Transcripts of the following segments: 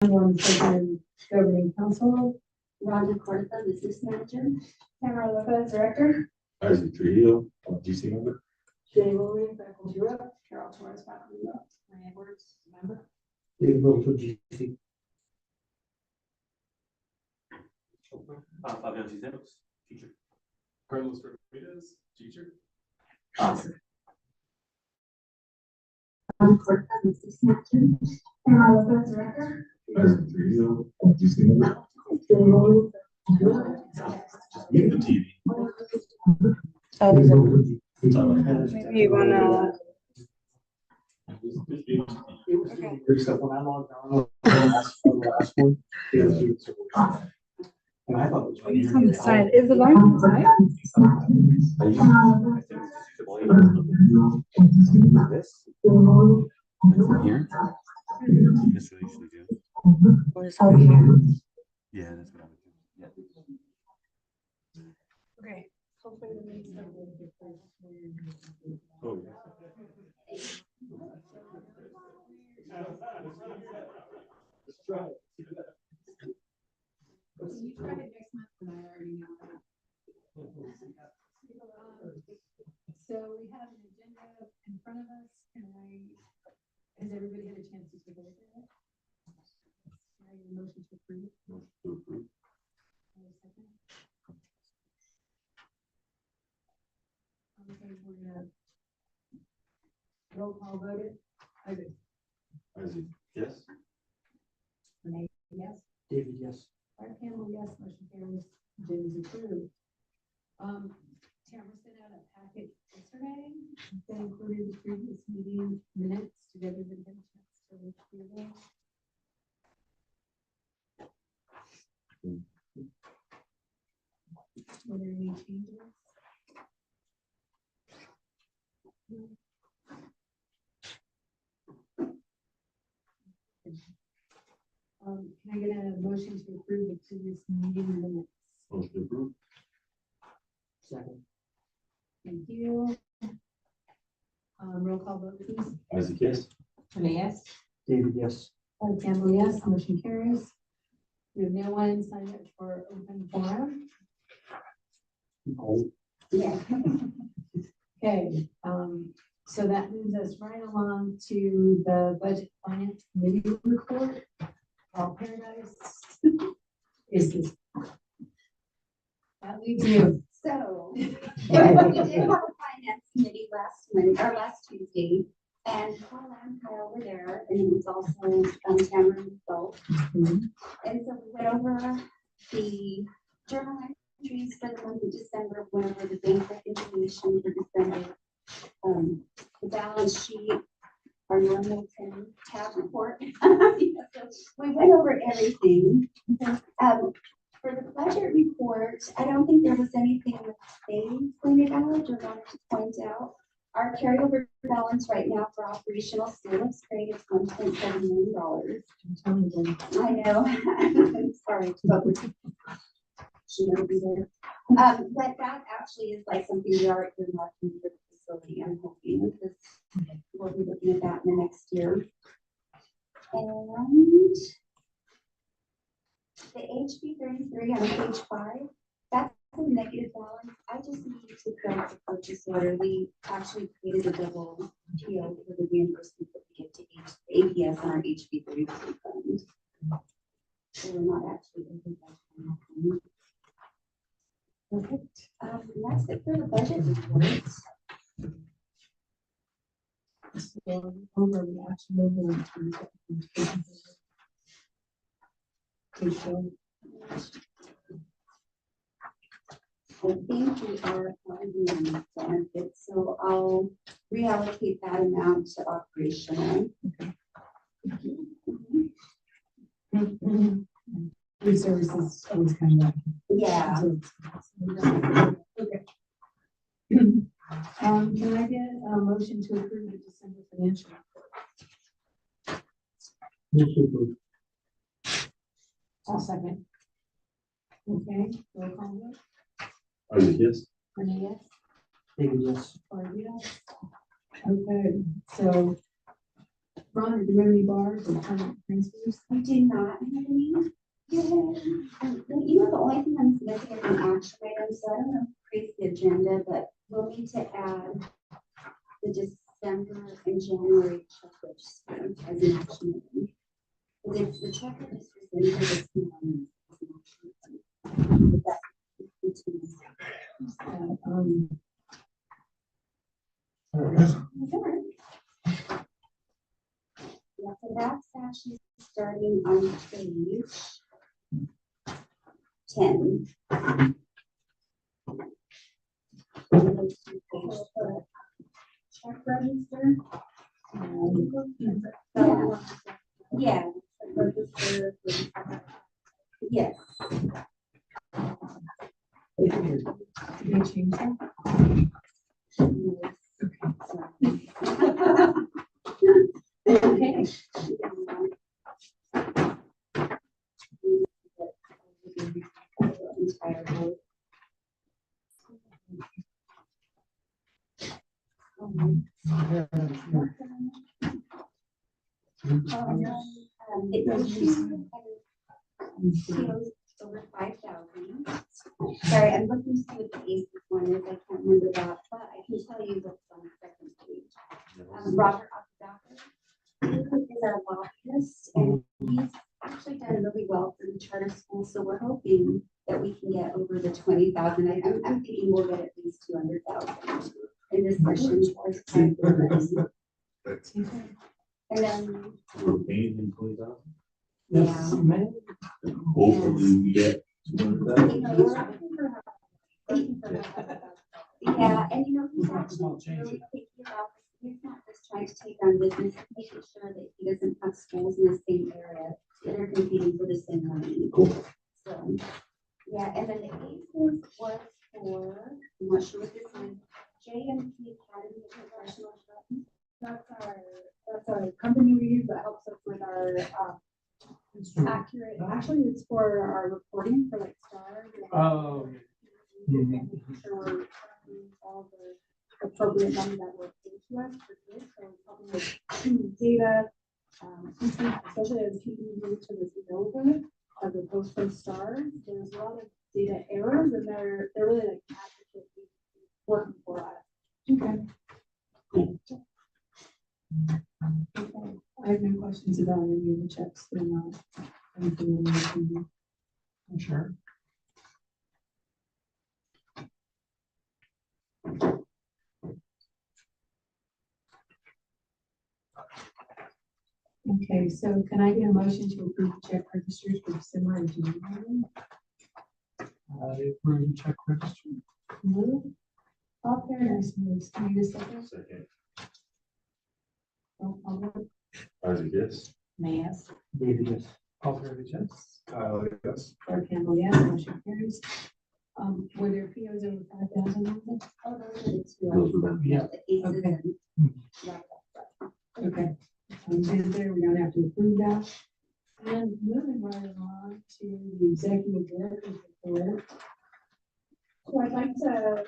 One President Governing Council, Rhonda Cortez, Business Manager. Tamara Lopez, Director, Isaac Trujillo, GC member. Jay Lowry, Faculty Rep, Carol Torres, faculty rep. Mary Edwards, member. David Wilson, GC. Fabian Cisneros, teacher. Carlos Ramirez, teacher. Awesome. Rhonda Cortez, Business Manager. Tamara Lopez, Director, Isaac Trujillo, GC member. Jay Lowry, Just mute the TV. David Wilson, maybe you wanna, okay. Except when I logged on, the last one. And I thought it was. It's on the side, is the line on the side? This? From here? That's what I usually do. Yeah, that's what I would do. Yeah. Okay. Hopefully the next time we'll get this. Oh, yeah. You try it next month, and I already know that. So we have an agenda in front of us, and has everybody had a chance to take a look at it? I need a motion to approve. Motion to approve. Any second? Okay, we're gonna roll call voted. Isaac, yes. Renee, yes. David, yes. Art Campbell, yes. Motion carries. Jim is approved. Tamara sent out a packet yesterday that included the previous meeting minutes. Did everybody have a chance to look through those? Were there any changes? Can I get a motion to approve the previous meeting minutes? Motion to approve. Second. Thank you. Roll call vote, please. Isaac, yes. Renee, yes. David, yes. Art Campbell, yes. Motion carries. We have no one signed up for open forum. Oh, Yeah. Okay, so that moves us right along to the Budget Finance Committee report. All paradise is this. That leaves you. So, we did have a finance committee last Monday, or last Tuesday, and Paul and Kyle were there, and it was also Tamara and myself. And so we went over the journal entries for the month of December, went over the bank reconciliation for December, the balance sheet, our normal tab report. So we went over everything. For the budget report, I don't think there was anything that they pointed out or wanted to point out. Our carryover balance right now for operational sales grade is $1.7 million. I know. I'm sorry, but she will be there. But that actually is like something we are marking for the facility. I'm hoping because we'll be looking at that in the next year. And the HB 33 on page 5, that's a negative balance. I just need to correct the purchase order. We actually created a double PO for the reimbursement that we get to APS on our HB 33 fund. So we're not actually in that. Perfect. That's it for the budget report. Over, we actually over. I think we are probably on benefits, so I'll reallocate that amount to operational. Food services always kind of. Yeah. Okay. Can I get a motion to approve the December financial report? Motion approved. I'll second. Okay, roll call vote. Isaac, yes. Renee, yes. David, yes. Or yes. Okay, so Ron, do you have any bars or permanent transfers? We do not have any. Yay. You know, the only thing I'm missing is an action item, so I don't know if it creates the agenda, but we'll need to add the December and January check register as an action item. Because it's the check register is in for this month. Yeah, so that's actually starting on page 10. Check register. Yeah. Register. Yes. Did they change that? Okay. Entire board. It goes over 5,000. Sorry, I'm looking to see what the ACES one is. I can't remember that, but I can tell you what's on the second page. Robert Octavio is our lobbyist, and he's actually done really well for the charter school. So we're hoping that we can get over the 20,000. I'm thinking we'll get at least 200,000 in this session. And then, We're paying him 20,000. yeah. Hopefully we get 200,000. Yeah, and you know, he's actually really picky about this. He's not just trying to take on business, he's making sure that he doesn't have schools in the same area that are competing for the same money. So, yeah, and then the ACES was for, I'm not sure what this is, JMP Academy of Professional Development. That's our company we use that helps us with our accurate, actually it's for our reporting for like stars. Oh, Making sure we're tracking all the appropriate money that we're paid to us for this, so it's helping with data, especially as people move to this Nova as opposed from stars, there's a lot of data errors and they're really like advocates working for us. Okay. I have no questions about any of the checks. They're not anything we need to do. I'm sure. Okay, so can I get a motion to approve the check registers for December and January? I approve the check registry. Move. All fairness moves. Can I get a second? Second. Roll call vote. Isaac, yes. Mass. David, yes. Paul Fairley, yes. Kyle, yes. Claire Campbell, yes. Motion carries. Were there POs over 5,000? Oh, those are the two. Those were them. Yeah. The ACES Okay. and Okay. There, we don't have to approve that. And moving right along to the executive director's report. So I'd like to,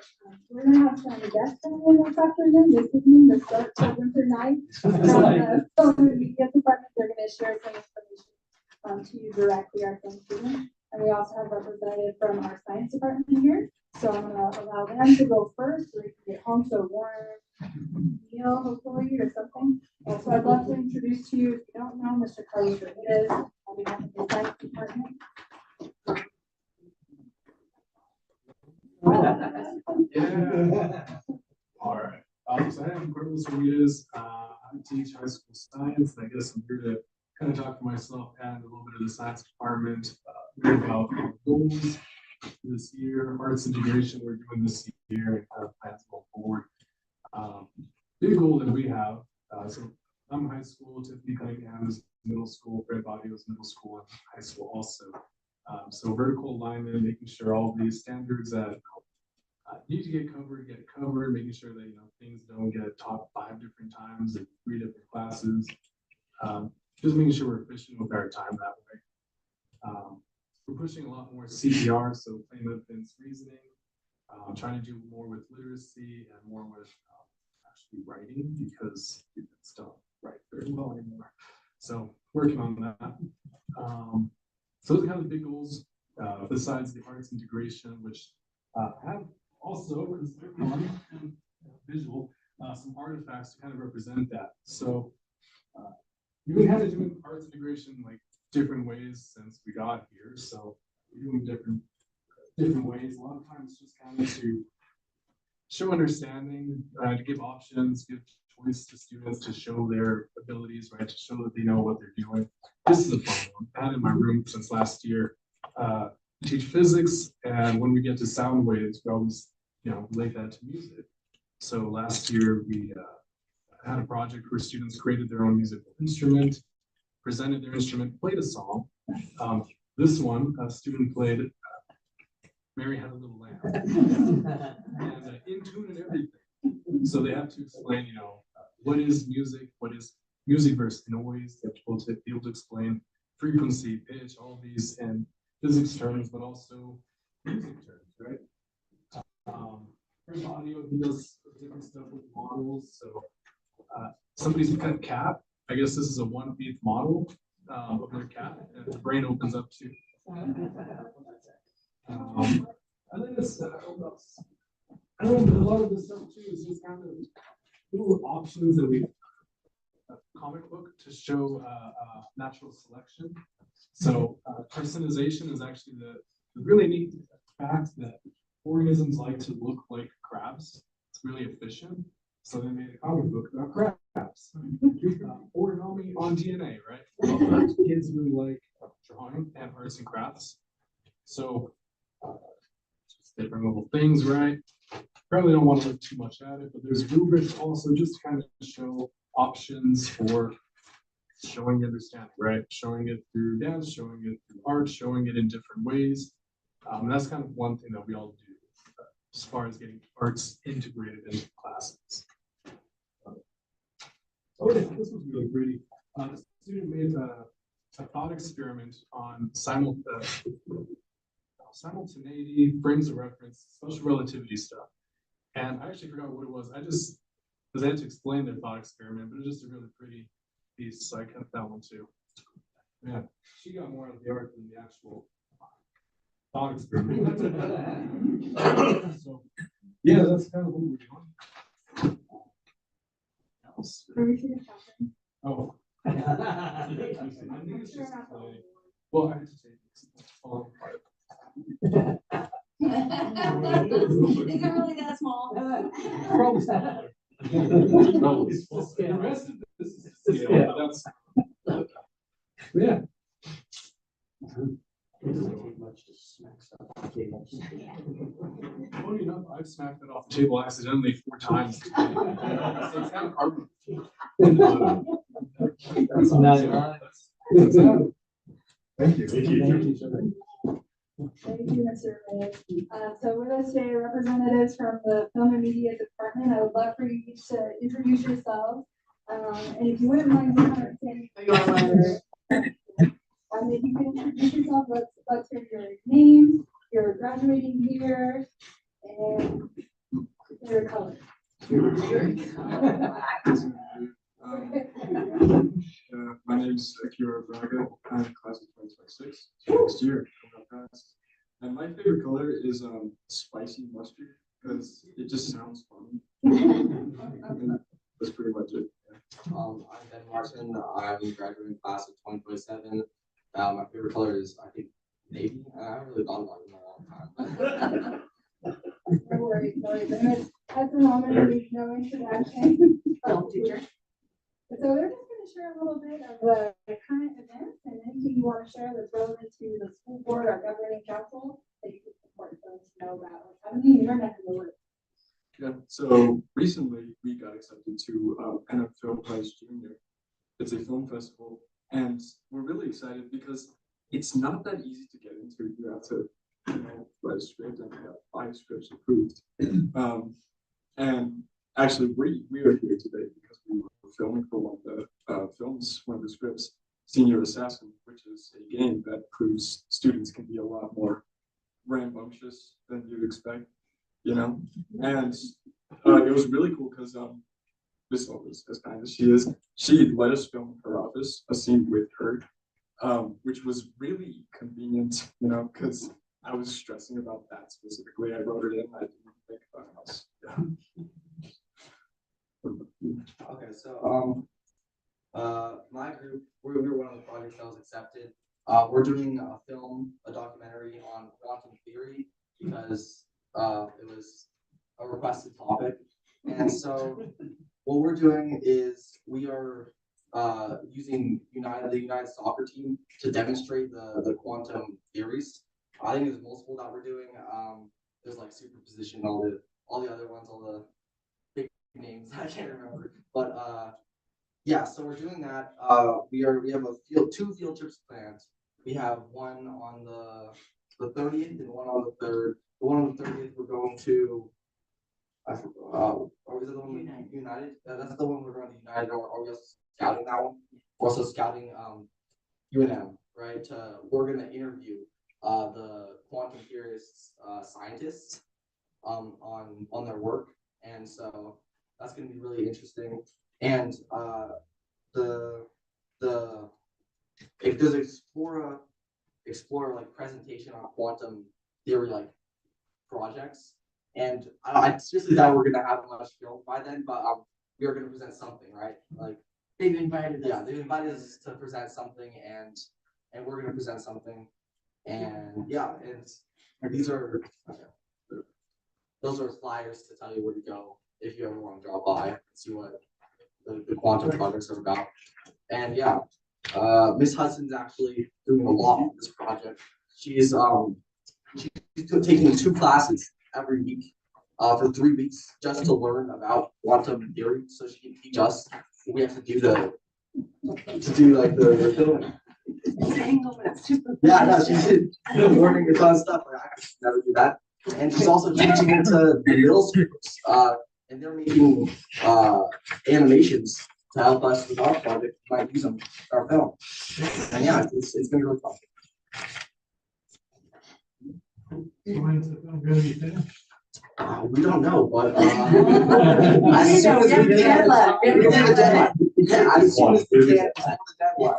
we're gonna have some guests coming this afternoon, this evening, to start till winter night. From the social media department, they're gonna share some information to you directly, our Thanksgiving. And we also have representative from our science department here. So I'm gonna allow them to go first, so they can get home to a warm meal, hopefully, or something. So I'd love to introduce to you, if you don't know, Mr. Carlos Ramirez, on behalf of the science department. Yeah. All right. So I am Carlos Ramirez. I teach high school science, and I guess I'm here to kind of talk for myself and a little bit of the science department about our goals this year, arts integration we're doing this year, and kind of plans going forward. Big goal that we have. So I'm high school, Tiffany Cunningham is middle school, Fred Baudio is middle school and high school also. So vertical alignment, making sure all these standards that need to get covered, making sure that things don't get taught 5 different times in 3 different classes. Just making sure we're efficient with our time that way. We're pushing a lot more CPR, so plain evidence reasoning. Trying to do more with literacy and more with actually writing, because it's done write very well anymore. So working on that. So those are kind of the big goals, besides the arts integration, which have also, because they're fun and visual, some artifacts to kind of represent that. So we've been kind of doing arts integration like different ways since we got here. So we're doing different ways. A lot of times just kind of to show understanding, to give options, give choice to students to show their abilities, right? To show that they know what they're doing. This is a fun one. I had in my room since last year. Teach physics, and when we get to sound waves, we always, relate that to music. So last year we had a project where students created their own musical instrument, presented their instrument, played a song. This one, a student played Mary Had a Little Lamb, and in tune and everything. So they have to explain, what is music versus noise. They have to be able to explain frequency, pitch, all these, and physics terms, but also music terms, right? For audio, he does different stuff with models. So somebody's cut cap. I guess this is a 1/8 model of their cap, and the brain opens up to. I think it's, I don't know, a lot of this stuff too is just kind of little options that we comic book to show natural selection. So carcinization is actually the really neat fact that organisms like to look like crabs. It's really efficient. So they made a comic book about crabs. Origami on DNA, right? Kids really like drawing and arts and crafts. So just different little things, right? Probably don't want to look too much at it, but there's rubrics also just to kind of show options for showing understanding, right? Showing it through dance, showing it through art, showing it in different ways. That's kind of one thing that we all do as far as getting arts integrated into classes. Oh yeah, this was really pretty. The student made a thought experiment on simultaneity, frames of reference, special relativity stuff. And I actually forgot what it was. Because I had to explain their thought experiment, but it was just a really pretty piece, so I kept that one too. Yeah, she got more out of the art than the actual thought experiment. So, yeah, that's kind of what we're doing. Else? Oh. I think it's just play. Well, I had to take this all apart. Is it really that small? Probably smaller. No, the rest of this is scale, but that's. Yeah. It doesn't take much to smack stuff off the table. Funny enough, I've smacked it off the table accidentally 4 times. So it's kind of hard. That's nice. Thank you. Thank you, Mr. Ray. So with us today are representatives from the Film and Media Department. I would love for you to introduce yourselves. And if you wouldn't mind, standing for your letter. If you can introduce yourself, let's hear your name, your graduating year, and your color. My name is Akira Braga. I'm class of 2026. Next year, and my favorite color is spicy mustard because it just sounds fun. And that's pretty much it. I'm Ben Martin. I'm graduating class of 2027. My favorite color is, I think, navy. I haven't really thought about it in a long time. No worries, no worries. At the moment, there's no introduction. Teacher. So they're just going to share a little bit of the current events and anything you want to share that's relevant to the school board or governing council that you can support folks to know about what's happening in your neck of the woods. Yeah. So recently we got accepted to NF Film Prize Junior. It's a film festival, and we're really excited because it's not that easy to get into. You have to write a script and have 5 scripts approved. And actually, we are here today because we were filming for one of the scripts, Senior Assassin, which is a game that proves students can be a lot more rambunctious than you'd expect, And it was really cool because Miss Holt is as kind as she is, she let us film her office, a scene with her, which was really convenient, you know, because I was stressing about that specifically. I wrote it in, I didn't think about it else. Yeah. Okay, so, my group, we're one of the projects that was accepted. We're doing a documentary on quantum theory because, it was a requested topic. And so what we're doing is we are, using the United Soccer team to demonstrate the quantum theories. I think there's multiple that we're doing. There's like superposition, all the other ones, all the big names I can't remember. But yeah, so we're doing that. We have two field trips planned. We have one on the 30th and one on the 3rd. The one on the 30th we're going to, or is it the one United? That's the one we're going to United, or are we also scouting that one? We're also scouting UNM, right? We're gonna interview the quantum theorists, scientists, on their work, and so that's gonna be really interesting. And if there's explore like presentation on quantum theory like projects, and I seriously thought we're gonna have much film by then, but we are gonna present something, right? Like They've invited us. yeah, they've invited us to present something, and we're gonna present something, and yeah, and these are those are flyers to tell you where to go if you ever want to drop by and see what the quantum projects are about. And yeah, Miss Hudson's actually doing a lot with this project. She's taking 2 classes every week for 3 weeks just to learn about quantum theory, so she can teach us what we have to do like the filming. Yeah, no, she's learning a ton of stuff. Like, I could never do that. And she's also teaching it to the middle schools, and they're making animations to help us with our project. We might use them in our film. And yeah, it's gonna be really fun. So when's the film gonna be finished? We don't know, but We as soon don't as have we a get deadline. we get a deadline. Yeah, as soon as we get the deadline.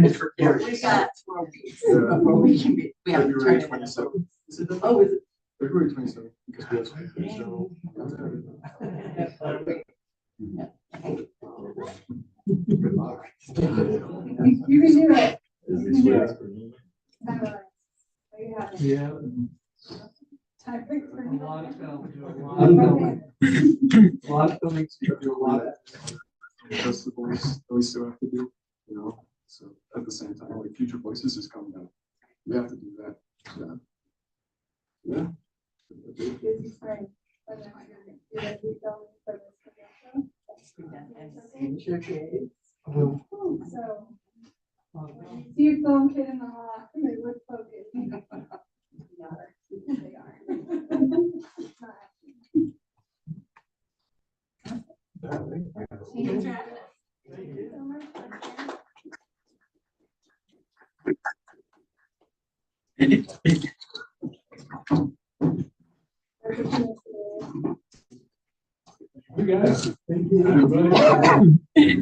It's precarious. We got 4 weeks Yeah. before we can be, we have to turn February it. 27th. Oh, is it? February 27th, because we have so. You can do it. Is this way for me? There you have it. Yeah, Time for a lot of film, do a lot you. of filming. A lot of filming, to do a lot of. Festivals that we still have to do, you know, so at the same time, like Future Voices is coming out. We have to do that. Yeah. Busy spring. And then you're gonna do filming for this commercial. Oh, So, when you see your film kid in the hall, they would focus. They are. Thank you, Travis. Thank you so much. you guys. Thank you.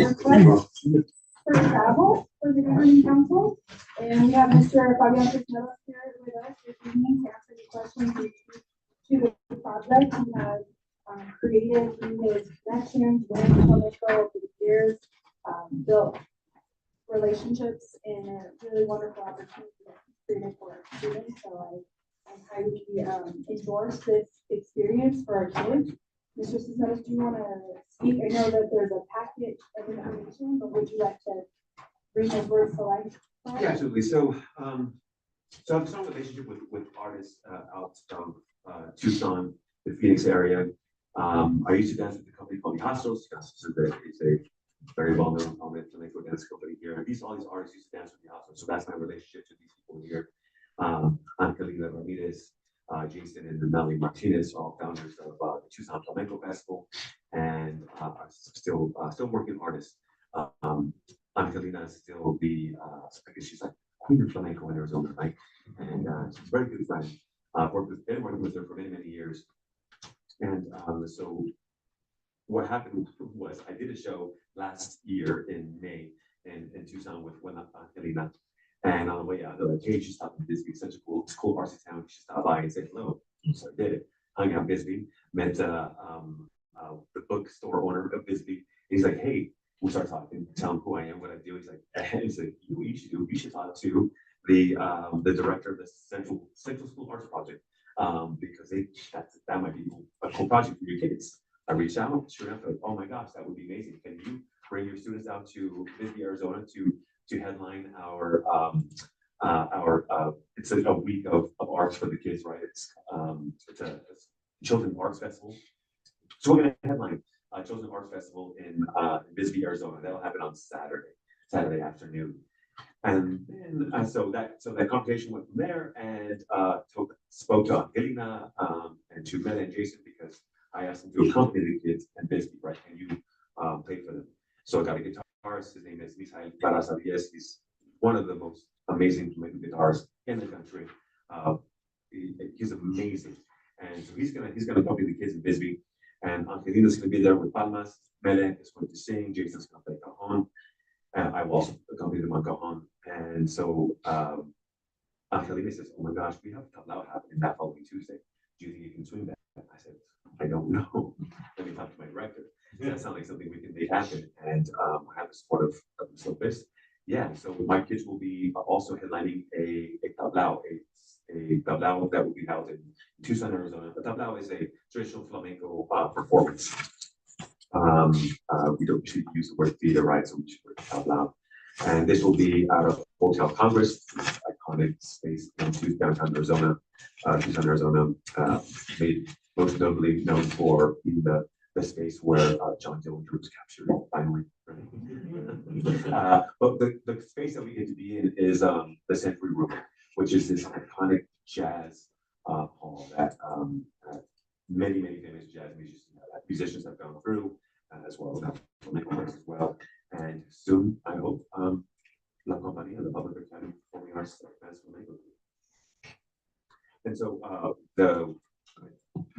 Request for travel for the governing council, and we have Mr. Fabian Cisneros here with us this evening to answer any questions to the project. He has created his connections with Mexico over the years, built relationships and a really wonderful opportunity that he's created for our students. So I highly endorse this experience for our kids. Mr. Cisneros, do you want to speak? I know that there's a packet of information, but would you like to bring those words to life? Yeah, absolutely. So, so I've a strong relationship with artists out from Tucson, the Phoenix area. I used to dance with a company called the Hostels. It's a very well-known prominent flamenco dance company here. And all these artists used to dance with the Hostels. So that's my relationship to these people here. Angelina Ramirez, Jason and Melanie Martinez, all founders of the Tucson Flamenco Festival, and still working artists. Angelina is still the I guess she's like Queen of Flamenco in Arizona, right? And she's a very good friend. Been working with her for many years, and so what happened was I did a show last year in May in Tucson with Helena. And on the way out, they're like, hey, you should stop in Bisbee. It's such a cool artsy town. You should stop by and say hello. So I did it. Hung out in Bisbee, met the bookstore owner of Bisbee. He's like, hey, we start talking, tell him who I am, what I do. He's like, you should talk to the director of the Central School Arts Project. Because that might be a cool project for your kids. I reached out, sure enough, like, oh my gosh, that would be amazing. Can you bring your students out to Bisbee, Arizona to headline our it's a week of arts for the kids, right? It's a children's arts festival. So we're gonna headline a children's arts festival in Bisbee, Arizona. That'll happen on Saturday afternoon. And then so that conversation went from there, and spoke to Angelina and to Mela and Jason, because I asked them to accompany the kids in Bisbee, right? And you play for them. So I got a guitarist. His name is Misael Carasavies. He's one of the most amazing guitarists in the country. He's amazing, and so he's gonna accompany the kids in Bisbee. And Angelina's gonna be there with palmas. Mele is going to sing. Jason's gonna play cajon. And I will also accompany them on cajon. And so Angelina says, oh my gosh, we have tablao happening that following Tuesday. Do you think you can swing that? I said, I don't know. Let me talk to my director. That sounds like something we can make happen. And I have the support of the Slopist. Yeah, so my kids will be also headlining a tablao that will be held in Tucson, Arizona. A tablao is a traditional flamenco performance. We don't usually use the word theater, right? So we should word tablao. And this will be out of Hotel Congress, this iconic space in downtown Arizona, Tucson, Arizona, made most notably known for being the space where John Dillinger was captured finally. But the space that we get to be in is the Century Room, which is this iconic jazz hall that many famous jazz musicians have gone through, as well as flamenco artists as well. And soon, I hope, La Compañía, the Public Academy of Performing Arts as flamenco. And so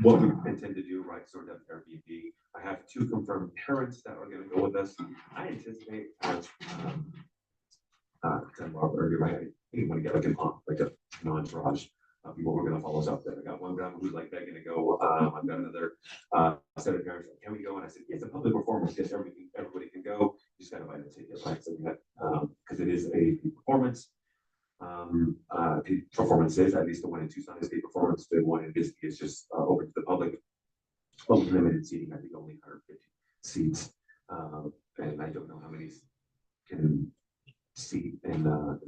what we intend to do, right, sort of Airbnb. I have 2 confirmed parents that are going to go with us. I anticipate as earlier, right? I want to get like an entourage of people who are going to follow us up there. I got one grandma who's like begging to go. I've got another set of parents like, can we go? And I said, it's a public performance. Yes, everybody can go. You just got to buy the ticket, right? So we have because it is a performance. Performances, at least the one in Tucson is a performance. The one in Bisbee is just open to the public. Well, limited seating, I think only 150 seats. And I don't know how many can seat in the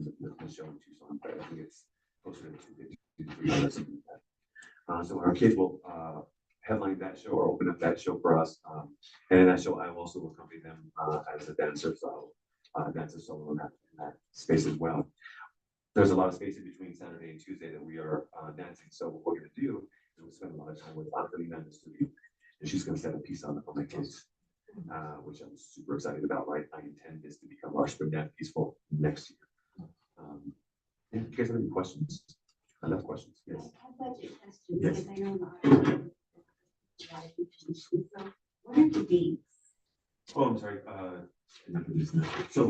show in Tucson, but I think it's closer to 250 to 300, something like that. So our kids will headline that show or open up that show for us. And in that show, I will also accompany them as a dancer, so dancer solo in that space as well. There's a lot of space in between Saturday and Tuesday that we are dancing. So what we're going to do is we'll spend a lot of time with Angelina in the studio, and she's going to set a piece on my kids, which I'm super excited about. Right, I intend this to become our spring dance peaceful next year. Yeah, you guys have any questions? I love questions. Yes. I have budget questions. Yes. Because I know so what are the dates? Oh, I'm sorry. So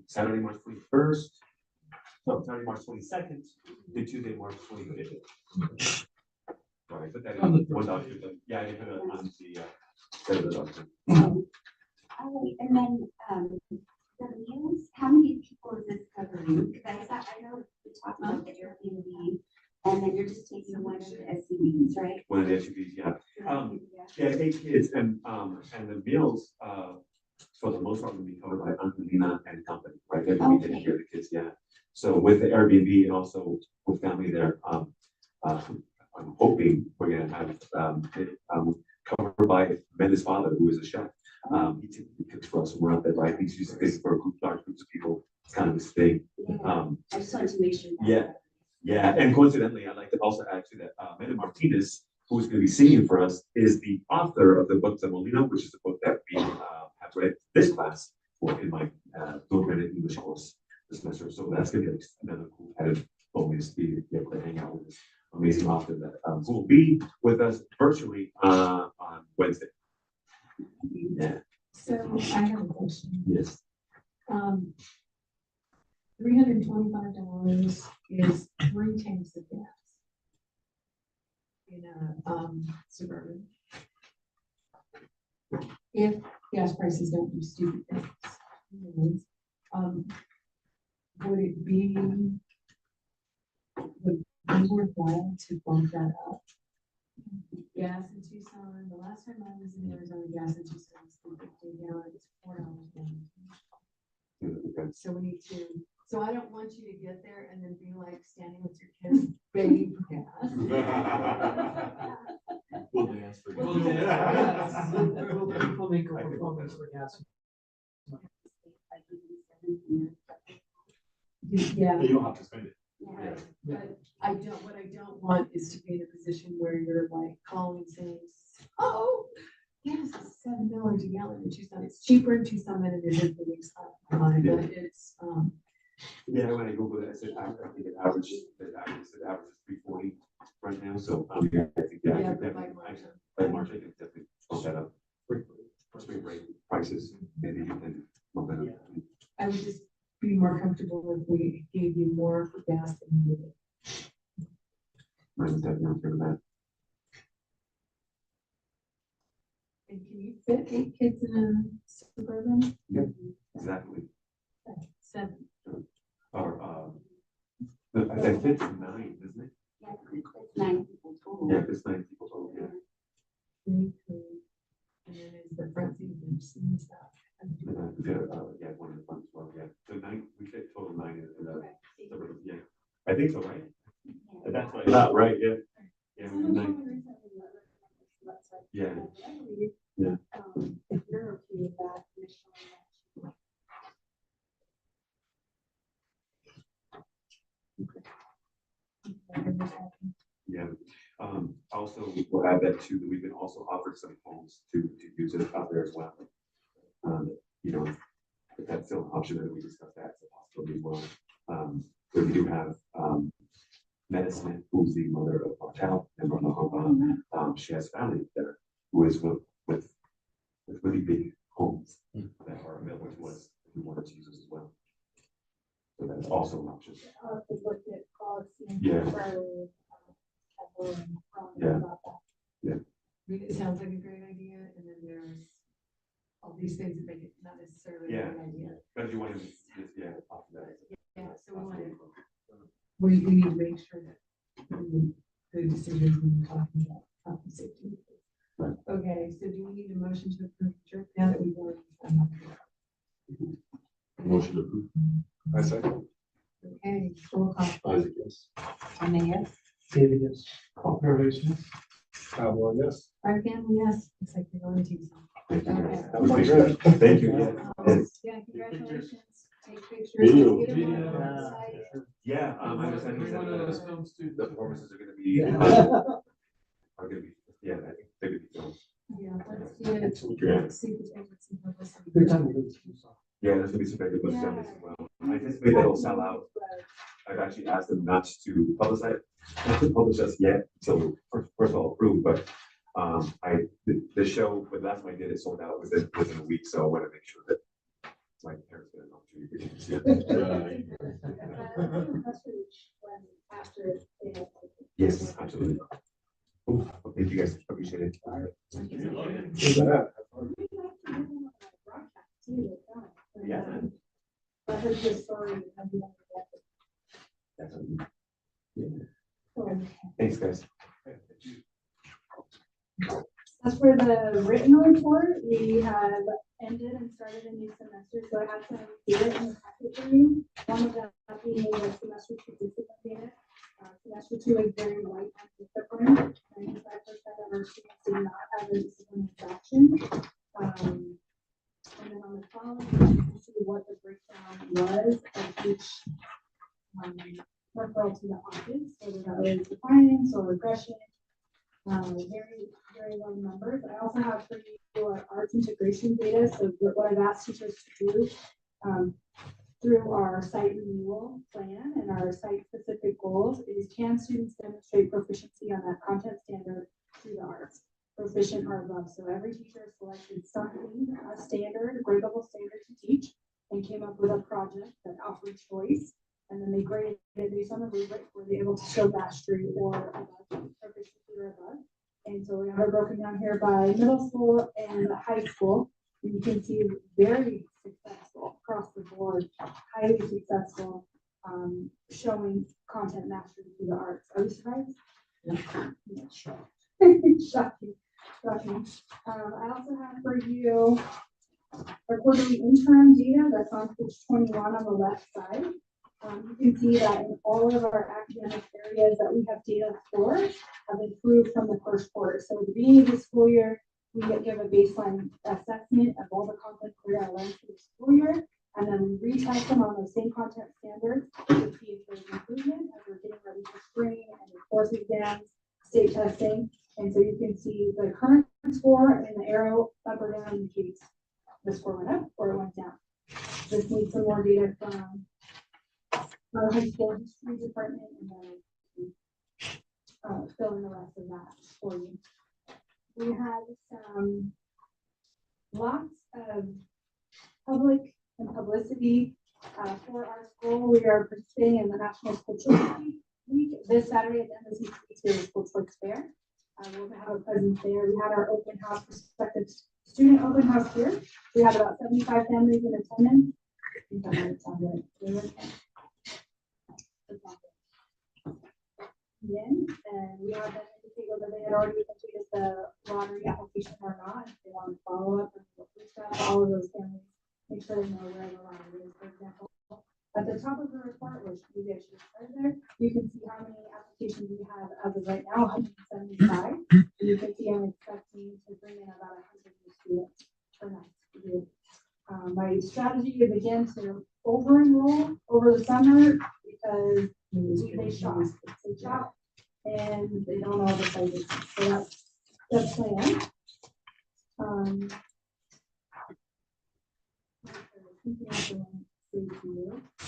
Saturday, March 21st. So Saturday, March 22nd to Tuesday, March 25th. Sorry, I put that in one document. Yeah, I didn't put it on the document. And then the meals, how many people is this covering? Because I know we talked about the Airbnb, and then you're just taking one of the SUVs, right? One of the SUVs, yeah. Yeah, 8 kids, and the meals for the most part will be covered by Angelina and company, right? They're going to be taking care of the kids, yeah. So with the Airbnb and also with family there, I'm hoping we're gonna have it covered by Mendes' father, who is a chef. He typically cooks for us when we're out there, right? He's used to cook for large groups of people. It's kind of his thing. I just wanted to make sure. Yeah, and coincidentally, I'd like to also add to that, Mena Martinez, who's going to be singing for us, is the author of the book Zamolino, which is a book that we have read this class for in my credit English course this semester. So that's going to be another cool kind of bonus to be able to hang out with this amazing author that who will be with us virtually on Wednesday. Yeah, So I have a question. yes. $325 is 3 tanks of gas in a Suburban. If gas prices don't do stupid things, would it be worthwhile to bump that up? Gas in Tucson, the last time I was in Arizona, gas in Tucson was $3.50 a gallon, it's $4. So we need to, so I don't want you to get there and then be like standing with your kids begging for gas. We'll dance for We'll you. dance. We'll make a promise for gas. Yeah. You don't have to spend it. Right, but I don't, what I don't want is to be in a position where you're like calling saying, oh, gas is $7 a gallon in Tucson. It's cheaper in Tucson than it is in Phoenix. But it's, Yeah, when I Googled it, I said, I think it average, it average is 340 right now, so, I think, yeah, I yeah, think but like, definitely, by March, I can definitely bump that up. For spring break prices, maybe you can bump that up. I would just be more comfortable if we gave you more for gas than you needed. I'm definitely okay with that. And can you fit 8 kids in a Suburban? Exactly. 7. Or, I think it's 9, isn't it? Yeah, it's 9 people total. Yeah, it's 9 people total, yeah. And then is the front seat and stuff. Yeah, one of the funds as well, yeah. So 9, we said total 9 in the, yeah. I think so, right? That's right. Not right, yeah. Yeah, we did 9. Yeah. Yeah. If you're okay with that, Michelle. Yeah, also, we'll add that too, that we can also offer some homes to use it out there as well. You know, if that's still an option, then we discuss that as a possibility as well. But we do have, Meta Smith, who's the mother of Martel and Roma. She has family there who is with really big homes that are available to us if we wanted to use this as well. So that's also an option. Yeah. Yeah. Yeah. I mean, it sounds like a great idea, and then there's all these things that make it not necessarily a Yeah. great idea. But you want to, yeah, offer that. Yeah, so we want to, we need to make sure that the decisions when we're talking about health and safety. Right. Okay, so do we need a motion to approve the trip now that we've already done that? Motion to approve. I second. Okay, roll call. Isaac, yes. Yes. David, yes. Cooperation. Pablo, yes. Our family, yes, it's like we're going to. Thank you, guys. That was great. Thank you, yeah. Yeah, congratulations. Take pictures. Video. Get them on Video. the website. Yeah, I understand Bring one of those films too. the performances are gonna be, yeah, I think they're gonna be filmed. Yeah, let's Yeah. see if we can get some publicity. Good time to go to Tucson. Yeah, there's gonna be some very good families as well. I anticipate that'll sell out. I've actually asked them not to publicize, not to publish us yet until first of all approved, but the show, but last time I did it sold out within a week, so I want to make sure that my parents get an opportunity to see it. Yes, absolutely. Cool. Well, thank you guys, appreciate it. Yeah. I heard this story. Definitely. Yeah. Thanks, guys. As for the written report, we have ended and started a new semester, so I have some data in the packet for you. One of them being the semester 2 discipline data. Semester 2 is very light on discipline. 95% of our students do not have a discipline infraction. And then on the following, you can see what the breakdown was of each referral to the office, whether that was defiance or regression. Very, very low numbers. I also have for you our arts integration data. So what I've asked teachers to do through our site renewal plan and our site specific goals is, can students demonstrate proficiency on that content standard through the arts? proficient or above. So every teacher selected something, a standard, a gradable standard to teach, and came up with a project that offered choice. And then they graded it based on the rubric, were they able to show mastery or above, proficiency or above. And so we have it broken down here by middle school and high school. And you can see very successful across the board, highly successful, showing content mastery through the arts. Are you surprised? Yeah, sure. Shocking. I also have for you our quarterly interim data that's on page 21 on the left side. You can see that in all of our academic areas that we have data for have improved from the first quarter. So at the beginning of the school year, we give a baseline assessment of all the content we're going to learn through the school year, and then we retest them on those same content standards to see if there's improvement as we're getting ready for spring and the course exams, state testing. And so you can see the current score and the arrow up or down indicates the score went up or it went down. Just need some more data from our high school history department, and then fill in the rest of that for you. We had some lots of public and publicity for our school. We are participating in the National School Choice Week this Saturday at the end of the week to the School Choice Fair. We're gonna have a presence there. We had our open house, prospective student open house here. We had about 75 families in attendance. I think that might sound good. And we had them indicate whether they had already completed the lottery application or not. If they want to follow up and reach out to all of those families, make sure they know where the lottery is. For example, at the top of the report, which you guys should start there, you can see how many applications we have as of right now, 175. And you can see I'm expecting to bring in about 100 new students for next year. My strategy is again to over enroll over the summer because they shop, and they don't know the sizes. So that's the plan.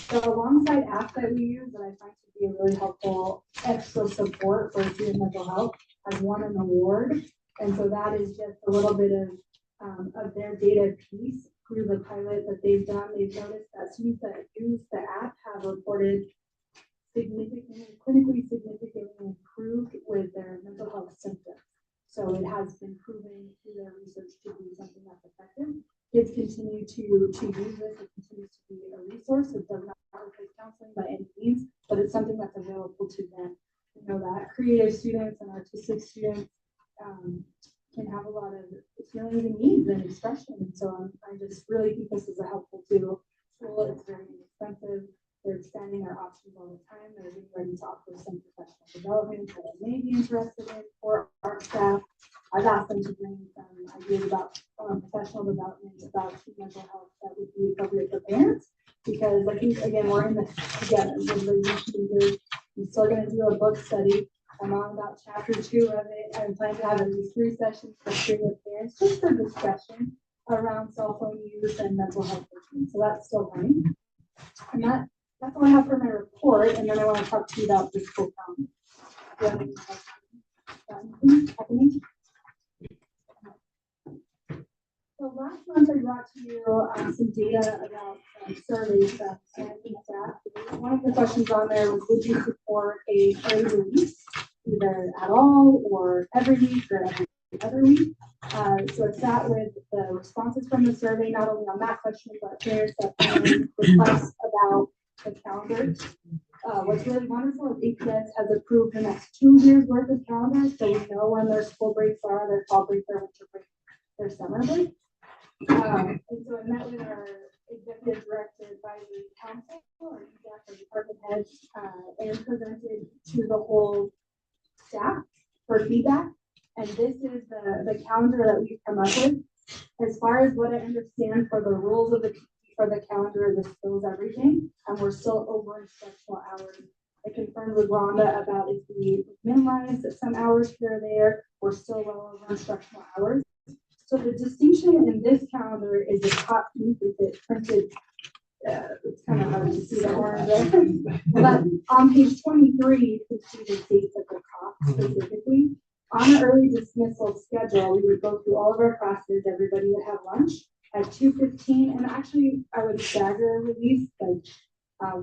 The alongside app that we use that I find to be a really helpful extra support for student mental health has won an award. And so that is just a little bit of their data piece through the pilot that they've done. They've noticed that students that use the app have reported clinically significantly improved with their mental health symptoms. So it has been proven through their research to be something that's effective. Kids continue to use this. It continues to be a resource. It does not replace counseling by any means, but it's something that's available to them. You know that creative students and artistic students can have a lot of feelings and needs and expression. And so I just really think this is a helpful tool. It's very inexpensive. They're expanding their options all the time. They're getting ready to offer some professional development that I may be interested in for our staff. I've asked them to bring some ideas about professional development about mental health that would be appropriate for parents, because I think, again, we're in this together. I'm still going to do a book study. I'm on about chapter 2 of it. I'm planning to have at least 3 sessions for free with parents, just for discussion around cell phone use and mental health issues. So that's still running. And that's all I have for my report, and then I want to talk to you about the school calendar. Do you have any questions? Happening? So last month I brought to you some data about surveys that I think that one of the questions on there was, would you support a early release either at all or every week or every other week? So it's that with the responses from the survey, not only on that question, but parents that put in requests about the calendar. What's really wonderful is APS has approved the next 2 years worth of calendars, so we know when their school breaks are, their fall break, their winter break, their summer break. And so I met with our executive director advisory council, or EDAC, or department heads, and presented to the whole staff for feedback. And this is the calendar that we've come up with. As far as what I understand for the rules of the calendar, this fills everything, and we're still over instructional hours. I confirmed with Rhonda about if we minimize some hours here or there, we're still well over instructional hours. So the distinction in this calendar is the top piece is it printed. It's kind of hard to see the orange there. But on page 23, you can see the dates at the top specifically. on an early dismissal schedule, we would go through all of our classes, everybody would have lunch at 2:15, and actually, I would stagger release, like,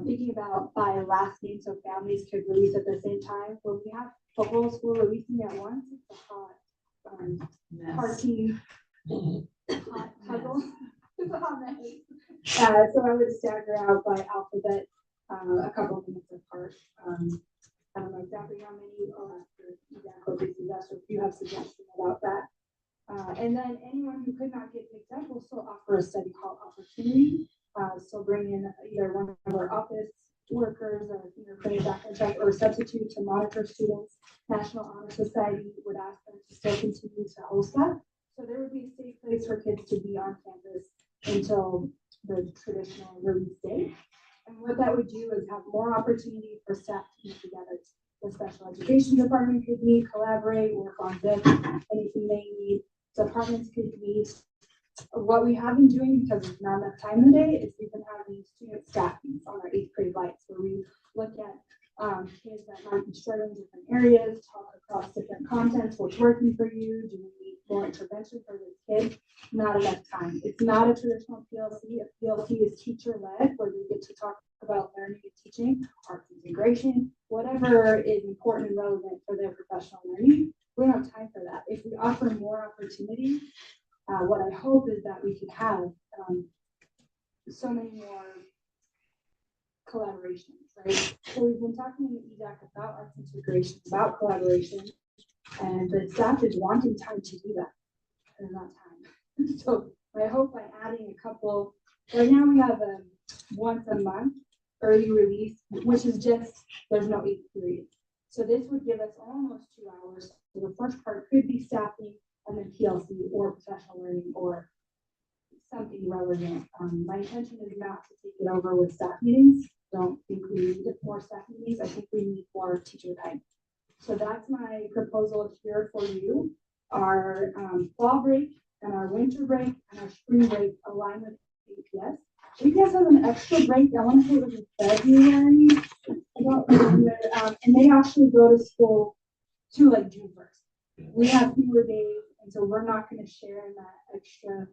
thinking about by last name, so families could release at the same time. When we have the whole school releasing at once, it's a hot, party, hot puzzle. It's a hot mess. So I would stagger out by alphabet, a couple of minutes apart. I don't know exactly how many, I'll ask for exactly if you have suggestions about that. And then anyone who could not get picked up will still offer a study hall opportunity. So bring in either one of our office workers or fingerprint background check or substitute to monitor students. National Honor Society would ask them to still continue to host that. So there would be a safe place for kids to be on campus until the traditional release date. And what that would do is have more opportunity for staff to meet together. The special education department could meet, collaborate, work on this, anything they need. Departments could meet. What we have been doing, because there's not enough time in the day, is we've been having student staff meetings on our 8th grade lights, where we look at kids that might be struggling in different areas, talk across different contents, what's working for you, do we need more intervention for this kid? Not enough time. It's not a traditional PLC. A PLC is teacher-led, where we get to talk about learning and teaching, arts integration, whatever is important and relevant for their professional learning. We don't have time for that. If we offer more opportunity, what I hope is that we could have so many more collaborations, right? So we've been talking to EDAC about arts integration, about collaboration, and the staff is wanting time to do that. There's not time. So I hope by adding a couple, right now we have a once a month early release, which is just, there's no 8th period. So this would give us almost 2 hours. So the first part could be staffing and then PLC or professional learning or something relevant. My intention is not to take it over with staff meetings. Don't think we need more staff meetings. I think we need more teacher time. So that's my proposal here for you. Our fall break and our winter break and our spring break align with APS. APS has an extra break. I want to say it was in February. And they actually go to school to like June 1st. We have fewer days, and so we're not going to share in that extra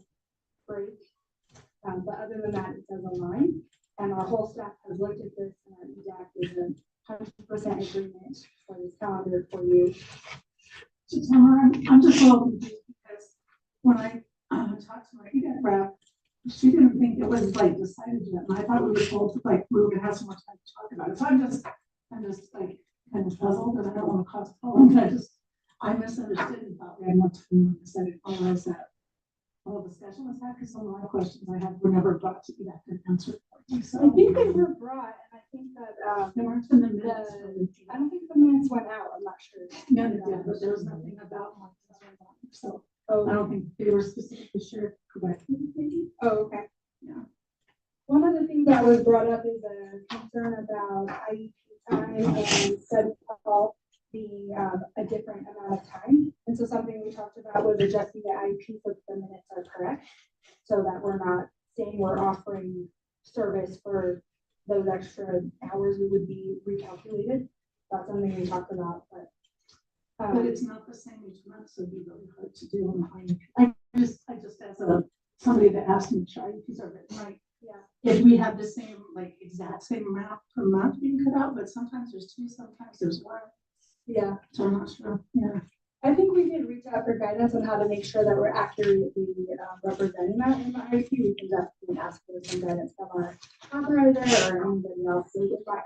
break. But other than that, it does align. And our whole staff has looked at this, and our EDAC is a 100% agreement for this calendar for you. So Tamara, I'm just a little confused because when I talked to my EDAC rep, she didn't think it was like decided yet, and I thought we were told like we were gonna have so much time to talk about it. So I'm just like kind of puzzled, and I don't want to cause problems. I misunderstood and thought we had more time. I said I realized that all discussion was had because some of my questions I had were never brought to EDAC and answered. So I think they were brought, and I think that they weren't in the minutes. I don't think the minutes went out. I'm not sure. Yeah, but there was nothing about one. So I don't think they were specifically shared correctly. Maybe. Oh, okay. Yeah. One of the things that was brought up is a concern about IEP time and study hall being a different amount of time. And so something we talked about was adjusting the IEP so the minutes are correct, so that we're not saying we're offering service for those extra hours we would be recalculated. That's something we talked about, but it's not the same each month, so it'd be really hard to do on the IEP. I just as somebody that asked me, IEPs are written right. Yeah. If we have the same, like exact same amount per month being cut out, but sometimes there's 2, sometimes there's 1. Yeah. So I'm not sure. Yeah. I think we did reach out for guidance on how to make sure that we're accurately representing that in the IEP. We can definitely ask for some guidance from our authorizer or anybody else.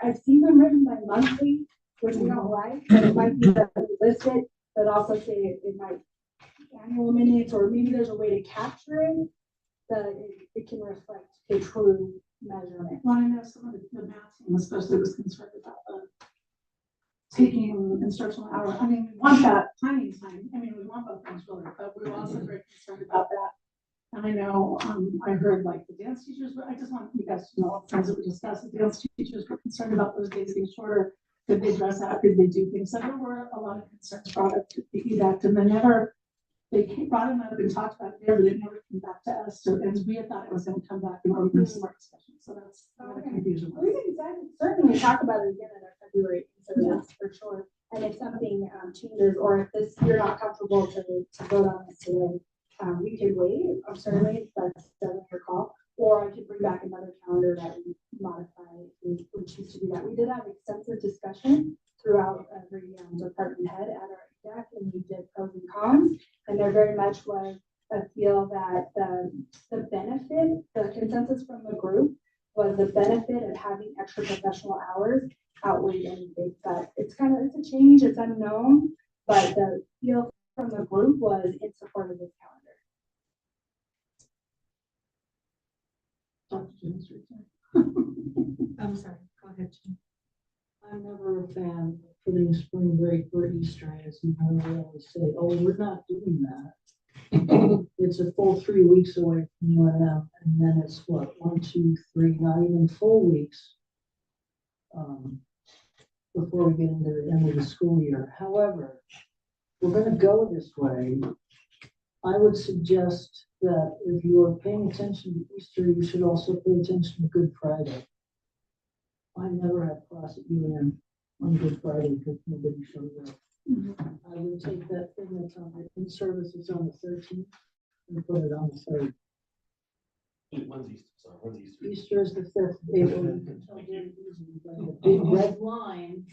I've seen them written by monthly, which we don't like. It might be that we list it, but also say it might be annual minutes, or maybe there's a way to capture it that it can reflect a true measurement. Well, I know some of the math team especially was concerned about taking instructional hour. I mean, we want that planning time. I mean, we want both things really, but we were also very concerned about that. And I know I heard like the dance teachers, but I just want you guys to know, friends that we discussed, the dance teachers were concerned about those days being shorter. Could they dress out? Could they do things? So there were a lot of concerns brought up to the EDAC, and they brought them up and talked about it there, but it never came back to us. So, and we had thought it was going to come back and we're going to start discussion. So that's where the confusion was. We can certainly talk about it again in our February, so that's for sure. And if something changes, or if this, you're not comfortable to vote on this today, we could wait, certainly, that's your call. Or I could bring back another calendar that we modify, if we would choose to do that. We did have extensive discussion throughout every department head at our deck, and we did pros and cons. And there very much was a feel that the benefit, the consensus from the group was the benefit of having extra professional hours outweighed anything. But it's a change, it's unknown, but the feel from the group was in support of this calendar. I'm sorry, go ahead, Jim. I'm never a fan of putting spring break or Easter, as you know, they always say, oh, we're not doing that. It's a full 3 weeks away from UNM, and then it's what, 1, 2, 3, not even full weeks. Before we get into the end of the school year. However, we're gonna go this way. I would suggest that if you are paying attention to Easter, you should also pay attention to Good Friday. I never had class at UNM on Good Friday because nobody showed up. I would take that thing that's on the in-services on the 13th and put it on the 3rd. When's Easter? Sorry, when's Easter? Easter is the 5th of April. You can tell very easily by the big red line.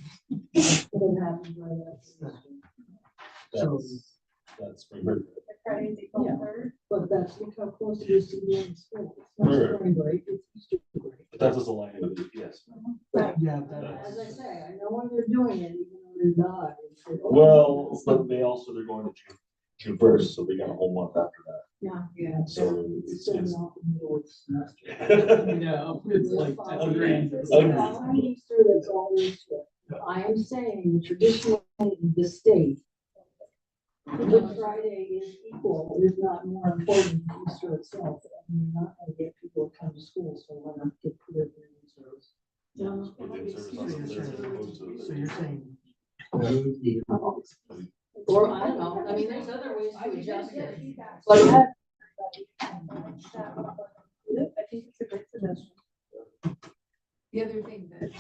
What happened by that. So, That's spring break. Friday's April Yeah. 3rd. but that's, look how close it is to the end of school. It's not Sure. spring break, it's Easter break. But that doesn't align with the EPS. Right. Yeah, As I say, I know when they're doing it, even though they're not. It's like, oh, Well, that's but not- they're going to June 1st, so they got a whole month after that. Yeah. So It's it's, still it's. not the middle of the semester. No, it's like Agreed. It's Agreed. on Easter, that's all there is to it. I am saying traditionally in the state, Good Friday is equal, if not more important than Easter itself. I mean, you're not gonna get people to come to school, so why not get put it in service? Within service on the 3rd as opposed to the So you're 13th. saying. Or I don't know, I mean, there's other ways to adjust it. But But yeah. I think it's a great suggestion. The other thing that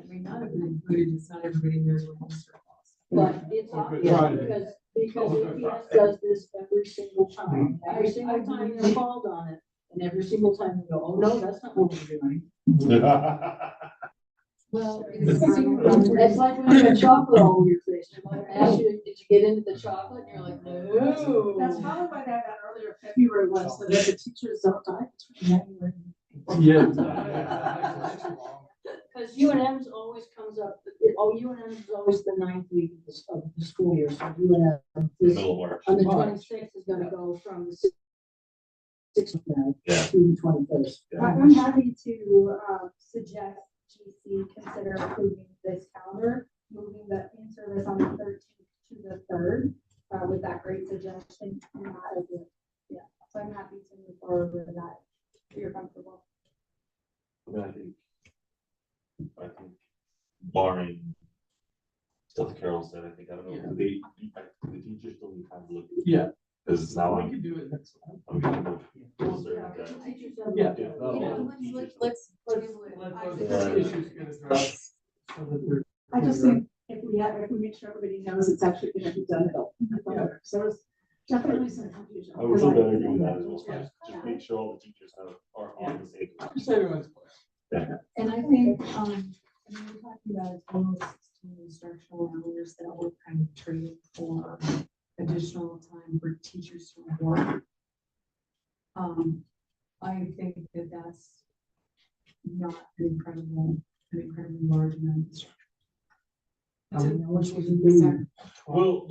may not have been included is not everybody knows what Easter was. But it's Or Good obvious, Friday. because APS does this every single time. Every single time they're called on it, and every single time they go, oh, no, that's not what we're doing. Well, It's like when you have chocolate all over your face. Your mother asks you, did you get into the chocolate? And you're like, no. That's probably why that earlier February was, that the teachers don't die between January. Yeah. Because UNM's always comes up, UNM is always the 9th week of the school year, so UNM is, Middle of March. on the 26th is gonna go from the 6th Yeah. to the 21st. I'm happy to suggest GC consider approving this calendar, moving the in-service on the 13th to the 3rd, with that great suggestion. And that as yeah, so I'm happy to move forward with that, if you're comfortable. I mean, I think barring stuff Carol said, I think, I don't know, the teachers still need time to look at it. Yeah. Because now We I'm. can do it next one. I'm getting closer to that. Yeah. Yeah. Let's table it. Let's issues get addressed so that they're. I just think if we make sure everybody knows it's actually gonna be done, it'll. So there's definitely some confusion. I would feel better doing that as well, Yeah. just make sure all the teachers are on the same. page. Just everyone's clear. And I think, I mean, we're talking about a total of 16 instructional hours that we're kind of trading for additional time for teachers to work. I think that that's not an incredibly large amount of instruction. How many hours was it doing? Well,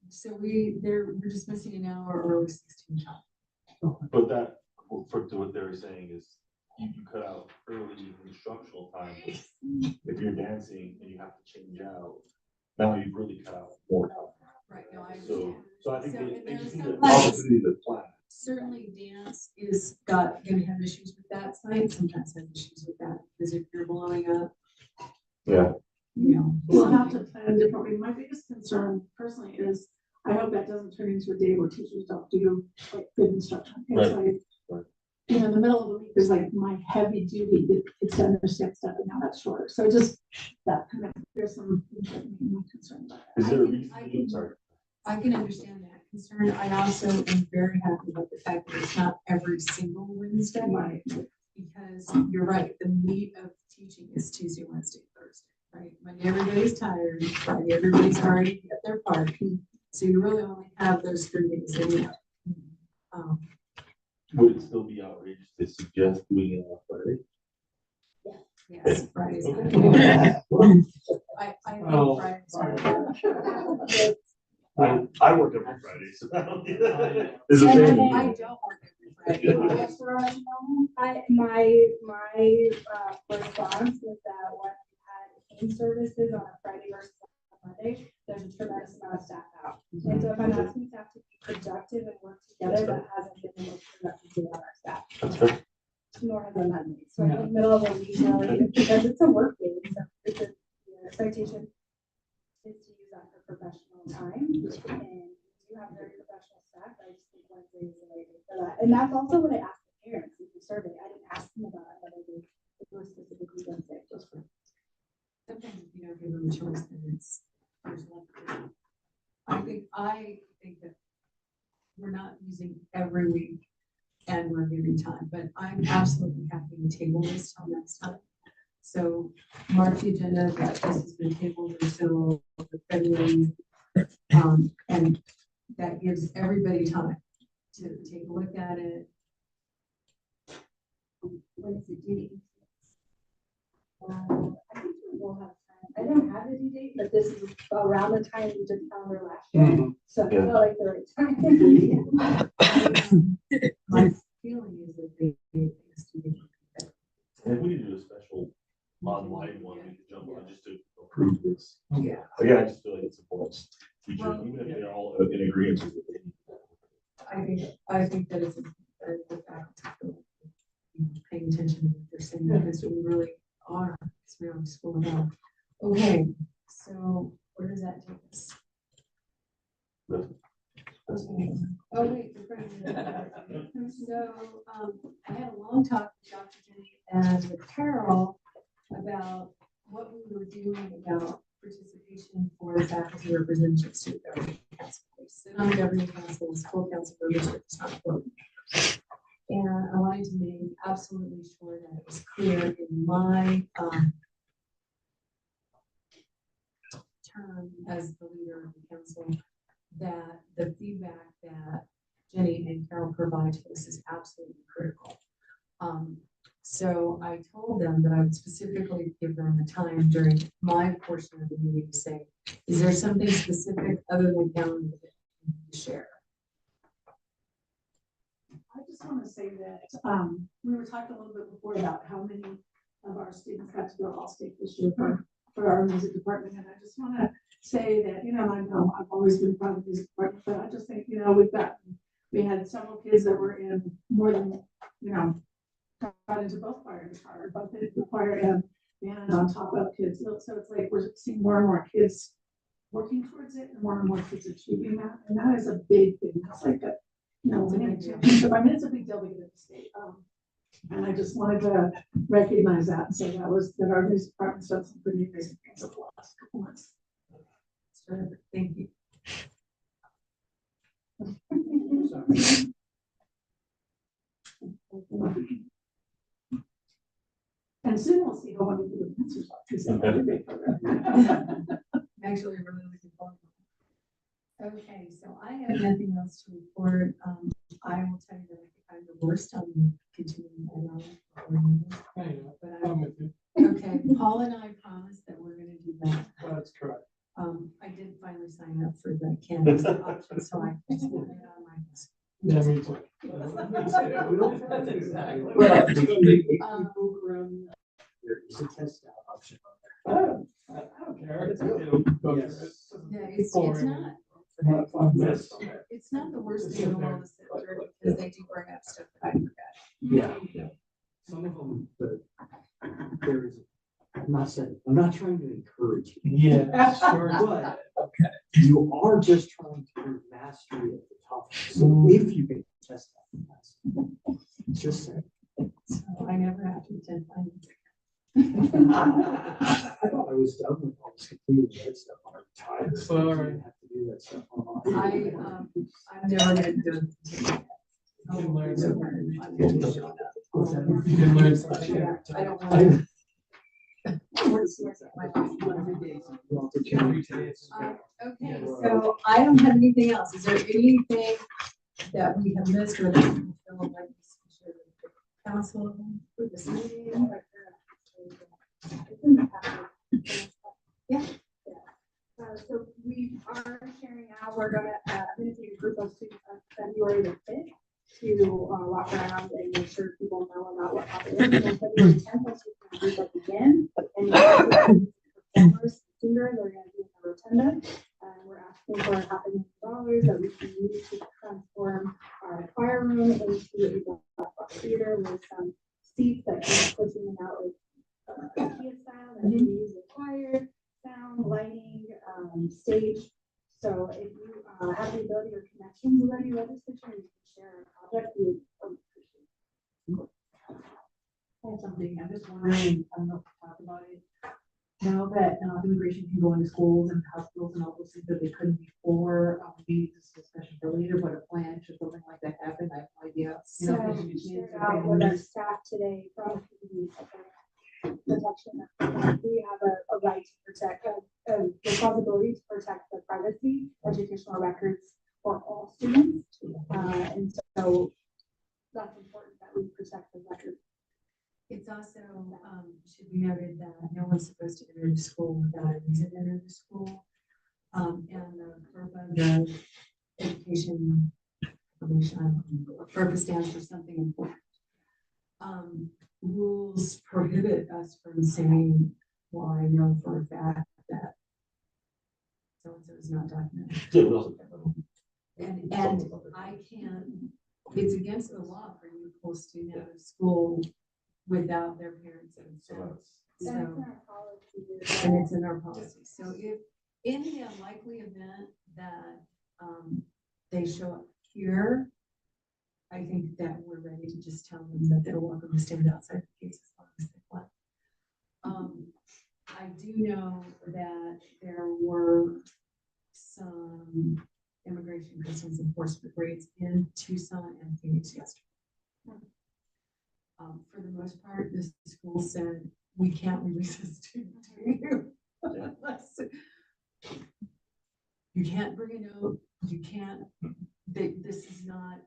So we're just missing an hour or 16 jobs. but that, to what they're saying is, you cut out early instructional time. If you're dancing and you have to change out, now you've really cut out more time. Right, no, I So, understand. so I think So, they and there's just need some the classes- opportunity to plan. Certainly dance is gonna have issues with that site, sometimes have issues with that, because if you're blowing up, Yeah. you know. We'll have to plan differently. My biggest concern personally is, I hope that doesn't turn into a day where teachers don't do like good instruction. It's Right. like, Right. you know, in the middle of the week, there's like my heavy duty, it's to understand stuff and now that's short. So just that kind of, there's some concern about that. Is there a I reason? can- Sorry. I can understand that concern. I also am very happy about the fact that it's not every single Wednesday. Right. Because you're right, the meat of teaching is Tuesday, Wednesday, Thursday, right? Monday, everybody's tired, Friday, everybody's already at their party. So you really only have those 3 days a week. Would it still be outrageous to suggest doing it on Friday? Yes, Fridays. Okay. I Oh, think Fridays. I work every Friday, so I don't. Is it I fair? don't work every Friday. My response was that when we had in services on a Friday versus a Monday, there's a tremendous amount of staff out. And so if I'm asking staff to be productive and work together, that hasn't been the most productive with our staff. That's fair. Nor has it had me. So I think middle of the week, because it's a work day, so it's a, the expectation is to use that for professional time. And we do have very professional staff. I just think Wednesday is the right day for that. And that's also what I asked the parents in the survey. I didn't ask them about another day. It was specifically Wednesday, just for. Sometimes if you don't give them a choice, then it's, there's nothing. I think that we're not using every week and we're giving time, but I'm absolutely happy to table this till next time. So mark the agenda that this has been tabled until February. And that gives everybody time to take a look at it. What is it due? I think we will have time. I don't have a due date, but this is around the time we did calendar last year. So I feel like the right time. My feeling is that they need this to be. And if we need to do a special online one, we could jump on just to approve this. Yeah. Again, I just feel like it's important. Teachers, Well, even if they're all in agreement with it. I think that it's the fact that paying attention to what they're saying, because we really are, because we're on school now. Okay, so where does that take us? Oh, wait, the front. So, I had a long talk with Dr. Jenny and with Carol about what we were doing about participation for faculty representatives to the governing council. They sit on the governing council, the school council members, but it's not board members. And I wanted to make absolutely sure that it was clear in my term as the leader of the council that the feedback that Jenny and Carol provide to us is absolutely critical. So I told them that I would specifically give them the time during my portion of the meeting to say, is there something specific other than calendar that you need to share? I just want to say that, we were talking a little bit before about how many of our students got to go all state this year for our music department. And I just want to say that, you know, I know I've always been proud of the music department, but I just think, you know, we had several kids that were in more than, you know, got into both choir and guitar, both the choir and band on top of kids. So it's like we're seeing more and more kids working towards it and more kids achieving that. And that is a big thing. It's like a, you know, winning championship. I mean, it's a big deal to get in the state. And I just wanted to recognize that and say that our music department's done some pretty amazing things over the last couple months. Terrific. Thank you. And soon we'll see how many of the answers are. Because they're a big program. Actually, really looking forward. Okay, so I have nothing else to report. I will tell you that I think I'm the worst on continuing. I'm with you. Okay, Paul and I promised that we're gonna do that. That's correct. I did finally sign up for the canvas option, so I can put it on my list. Yeah, me too. That's exactly. It's a test out option. I don't care. It's okay. Yeah, it's not, it's not the worst thing in the world to sit through because they do bring up stuff that I forgot. Yeah. Some of them, there is, I'm not trying to encourage you. Yeah, sure. But you are just trying to prove mastery at the top. So if you can test that Just saying. So I never have to attend finance. I thought I was done with all this continuing ed stuff on our time. Sorry. Have to do that stuff online. I'm never gonna do it. You can learn something. I'm gonna be showing up. You can learn something. Yeah, I don't want Okay, so I don't have anything else. Is there anything that we have missed or that you feel like we should share with the council for this meeting? Yeah. So we are sharing out, we're gonna, I'm gonna take a group of students on February the fifth to walk around and make sure people know about what happened. On February 10th, that's when the group up again. And performers, singers are gonna be in the rotunda. And we're asking for $500,000 that we can use to transform our choir room into a black box theater with some seats that can put in and out like IKEA style that we use in choir, sound, lighting, stage. So if you have the ability or connections with any legislature, and you can share a project, we would appreciate it. I have something, I'm just wondering, I don't know if we talked about it. Now that immigration can go into schools and hospitals and all those things that they couldn't before, we this discussion for later, but a plan should something like that happen, I have no idea. You know, So if we you shared kids or out with our families. staff today from the protection. We have a right to protect, a responsibility to protect the privacy, educational records for all students. And so that's important that we protect the record. It's also, should be noted that no one's supposed to enter the school without a reason to enter the school. And the education information, purpose stands for something important. Rules prohibit us from saying, well, I know for a fact that so-and-so is not documented. Yeah, we also can't know. And I can't, it's against the law for you to pull a student out of school without their parents' consent. And it's in So, our policy. and it's in our policy. So if, in the unlikely event that, they show up here, I think that we're ready to just tell them that they're welcome to stand outside the case as long as they want. I do know that there were some immigration customs enforcement raids in Tucson and Phoenix yesterday. For the most part, the school said, we can't release a student to you. You can't bring a note, you can't, this is not,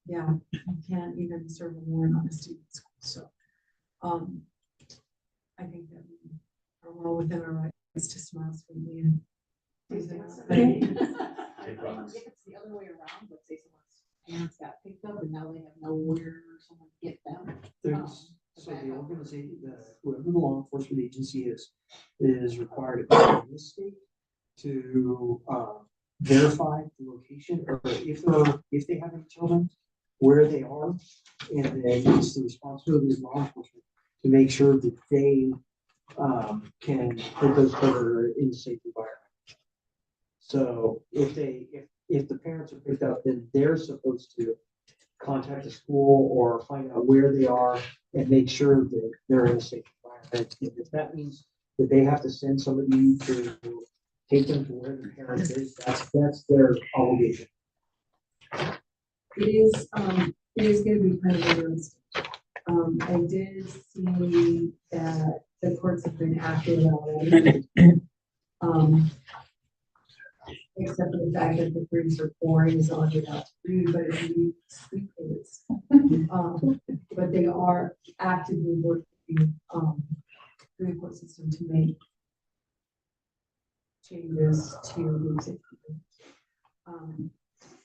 yeah, you can't even serve a warrant on a student school, so. I think that we are well within our rights to smile sweetly and. Take If rocks. it's the other way around, let's say someone's parents got picked up and now they have nowhere for someone to get them. There's, so the organization, whoever the law enforcement agency is required to be in this state to verify the location, or if they have any children, where they are, and then it's the responsibility of law enforcement to make sure that they can put those children in a safe environment. So if the parents are picked up, then they're supposed to contact the school or find out where they are and make sure that they're in a safe environment. If that means that they have to send somebody to take them to where the parent is, that's their obligation. It is gonna be kind of interesting. I did see that the courts have been active already. Except for the fact that the freeze report is on without free, but if you sleep aids. But they are actively working, through the court system to make changes to the safety.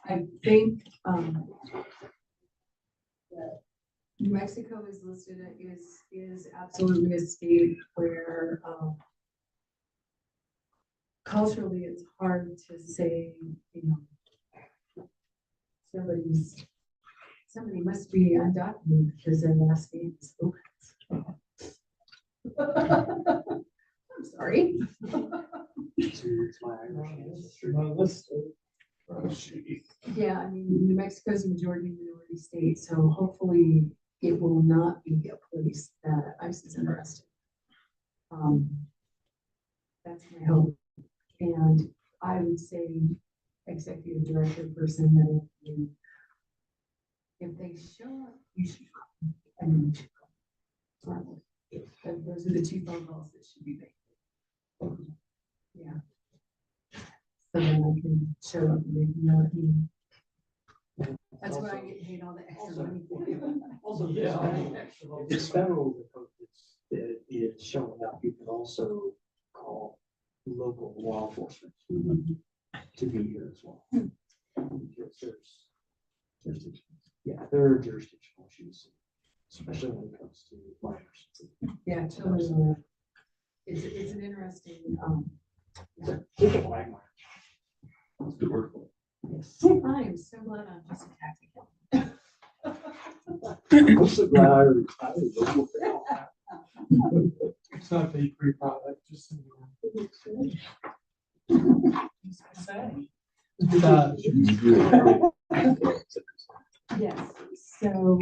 I think, that New Mexico is listed, is absolutely a state where, culturally, it's hard to say, you know, somebody must be undocumented because their last name is Lopez. I'm sorry. It's my Irish ancestry. My list. Yeah, I mean, New Mexico's a majority minority state, so hopefully it will not be a place that ICE is interested. That's my hope. And I would say executive director person that if they show up, you should come. I mean, you should come. Those are the two phone calls that should be made. Yeah. So then I can show up and they know what I mean. That's what I get paid all the extra money for. Also, Yeah. it's federal because it's showing up. You can also call local law enforcement to be here as well. Because there are jurisdictional issues, especially when it comes to minors. Yeah, children. It's an interesting, Keep it like That's good work. Yes. I am so glad I'm just a tax accountant. I'm so glad I retired. It's not a bakery product, just. Yes, so,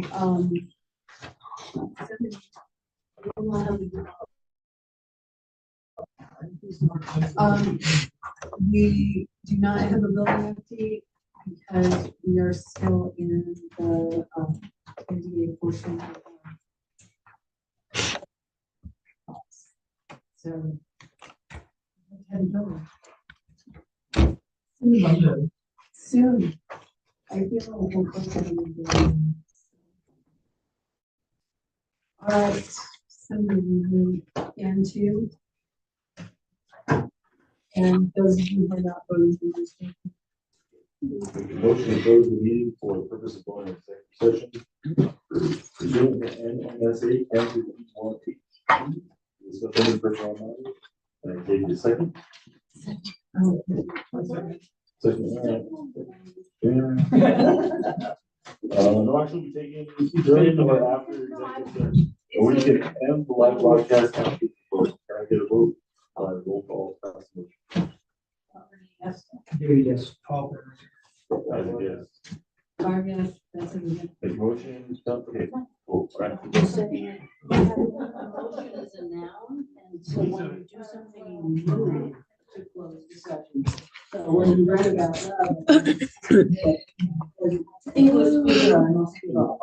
we do not have a building update because we are still in the, NDA portion. So. Soon. I feel like I'm close to the end. All right, so we move into. And those of you who are not voting for this. Motion to close the meeting for the purpose of going into executive session. Pursuant to NMSA county warranty. This is the personnel matter. And I take the second. Second. No action will be taken during or after executive session. And when you get M, the live broadcast, can I get a vote? Roll call. Yes. Yes. Yes, that's a good. The motion, okay. Oh, right. Motion is a noun, and so when you do something, you move to close the session. So when you write about that, English speaker, I must be wrong.